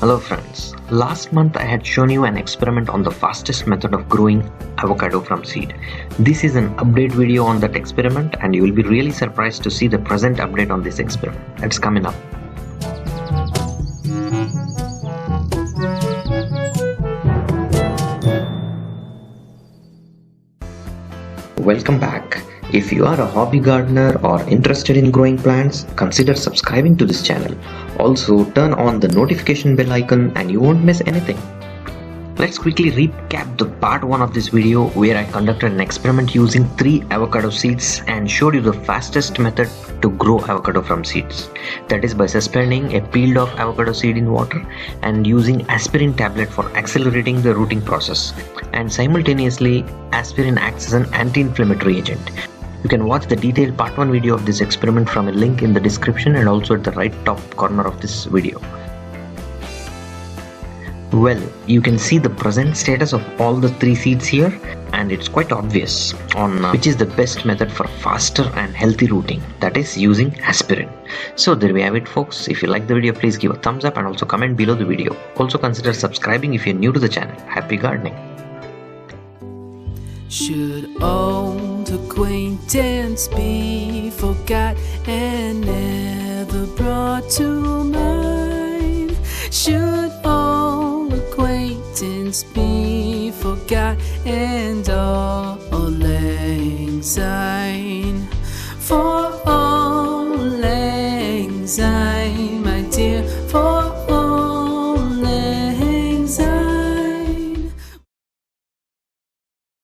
Hello friends, last month I had shown you an experiment on the fastest method of growing avocado from seed. This is an update video on that experiment and you will be really surprised to see the present update on this experiment. That's coming up. Welcome back. If you are a hobby gardener or interested in growing plants, consider subscribing to this channel. Also, turn on the notification bell icon and you won't miss anything. Let's quickly recap the part 1 of this video where I conducted an experiment using 3 avocado seeds and showed you the fastest method to grow avocado from seeds. That is by suspending a peeled off avocado seed in water and using aspirin tablet for accelerating the rooting process. And simultaneously, aspirin acts as an anti-inflammatory agent. You can watch the detailed part 1 video of this experiment from a link in the description and also at the right top corner of this video. Well, you can see the present status of all the 3 seeds here, and it's quite obvious on which is the best method for faster and healthy rooting, that is using aspirin. So there we have it folks. If you like the video, please give a thumbs up and also comment below the video. Also consider subscribing if you're new to the channel. Happy gardening. Should old acquaintance be forgot and never brought to mind? Should old acquaintance be forgot and all anxiety